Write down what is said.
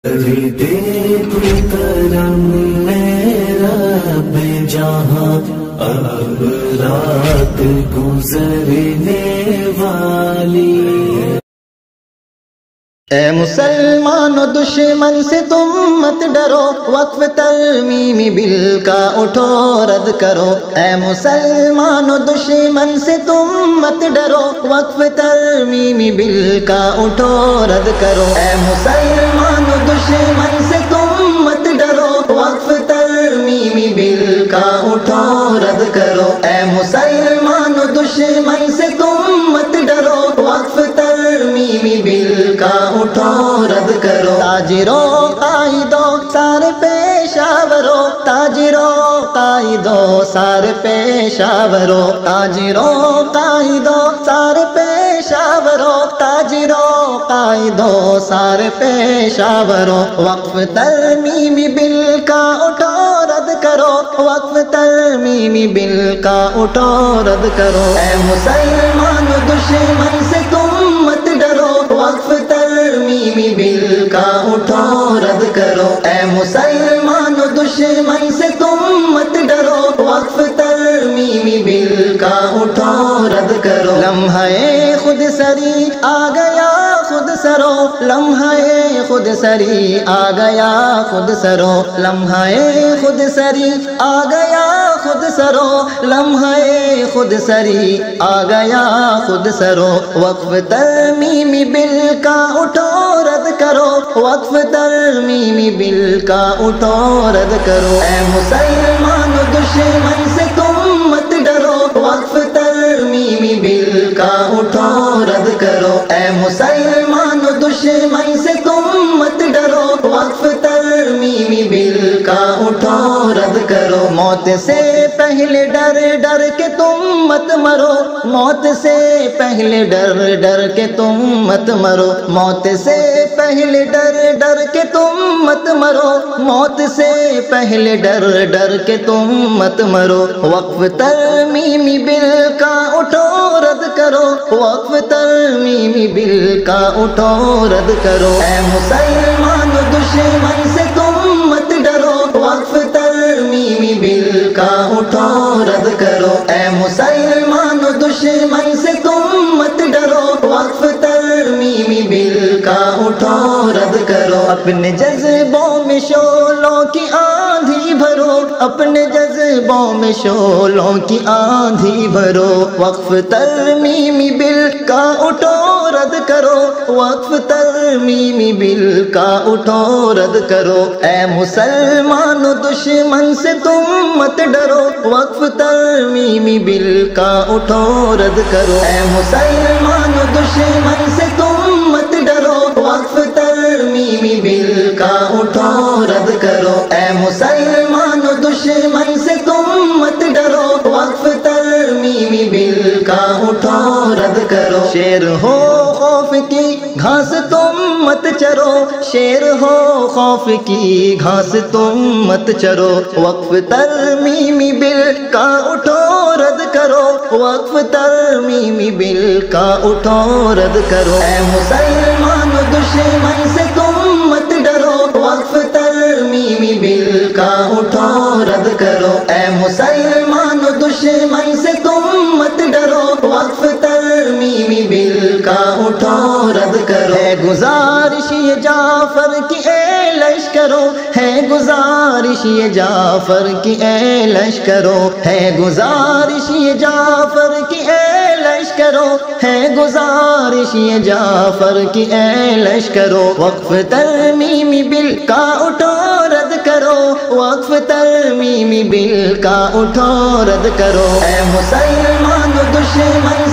کوئی کرم میرا بے جہاں اب رات گزرنے والی۔ اے مسلمانو دشمن سے تم مت ڈرو، وقف ترمیمی بل کا اٹھو رد کرو۔ اے مسلمانو دشمن سے تم مت ڈرو، وقف ترمیمی بل کا اٹھو رد کرو۔ اے مسلمانو دشمن سے تم مت ڈرو، وقف ترمیمی بل کا اٹھو رد کرو۔ اے مسلمانو دشمن سے تم مت ڈرو، وقف ترمیمی بل کا اٹھو رد کرو۔ تاجروں قائدوں سارے پیشاوروں، تاجروں قائدوں سارے پیشاوروں، تاجروں قائدوں سارے پیشاوروں، تاجروں قائدوں سارے پیشاوروں، وقف ترمیمی بل کا اٹھو رد کرو، وقف ترمیمی بل کا اٹھو رد کرو۔ اے مسلمانو دشمن سے تم مت ڈرو، وقف ترمیمی بل کا اٹھو رد کرو۔ اے مسلمانو دشمن سے تم مت ڈرو، وقف ترمیمی بل کا اٹھو رد کرو۔ لمحہ خود سری آ گیا خود سرو، لمحہ خود سری آ گیا خود سرو، لمحہ خود سری آ گیا خود سرو، لمحہ خود سری آ گیا خود سرو، وقف ترمیمی بل کا اٹھو رد کرو، وقف ترمیمی بل کا اٹھو رد کرو۔ اے مسلمانو دشمن سے تم مت ڈرو، وقف ترمیمی بل کا اٹھو رد کرو۔ اے مسلمانو دشمن سے تم مت ڈرو، وقف ترمیمی بل کا اٹھو رد کرو۔ موت سے پہلے ڈر ڈر کے تم مت مرو، موت سے پہلے ڈر ڈر کے تم مت مرو، موت سے پہلے ڈر ڈر کے تم مت مرو، موت سے پہلے ڈر ڈر کے تم مت مرو، وقف ترمیمی بل کا اٹھو رد کرو، وقف ترمیمی بل کا اٹھو رد کرو۔ اے مسلمانو دشمن سے تم مت ڈرو، وقف ترمیمی بل کا اٹھو رد کرو۔ اے مسلمانو دشمن سے تم مت ڈرو، وقف ترمیمی بل کا اٹھو رد کرو۔ اپنے جذبوں میں شعلوں کی آندھی بھرو، اپنے جذبوں میں شعلوں کی آندھی بھرو، وقف ترمیمی بل کا اٹھو رد کرو، وقف ترمیمی بل کا اٹھو رد کرو۔ اے مسلمانو دشمن سے تم مت ڈرو، وقف ترمیمی بل کا اٹھو رد کرو۔ اے مسلمانو دشمن سے تم مت ڈرو، وقف ترمیمی بل کا اٹھو رد کرو۔ اے مسلمانو دشمن سے تم مت ڈرو، وقف ترمیمی بل کا اٹھو رد کرو۔ شیر ہو خوف کی گھاس تم مت چرو، شیر ہو خوف کی گھاس تم مت چرو، وقف ترمیمی بل کا اٹھو رد کرو، وقف ترمیمی بل کا اٹھو رد کرو۔ اے مسلمانو دشمن سے تم مت ڈرو، وقف ترمیمی بل کا اٹھو رد کرو۔ اے مسلمانو دشمن سے تم مت ڈرو، وقف ترمیمی بل کا اٹھو رد کرو۔ ہے گزارش یہ جعفر کی اے لشکرو، ہے گزارش یہ جعفر کی اے لشکرو، ہے گزارش یہ جعفر کی اے لشکرو، ہے گزارش یہ جعفر کی اے لشکرو، وقف ترمیمی بل کا اٹھو رد کرو، وقف ترمیمی بل کا اٹھو رد کرو۔ اے مسلمانو دشمن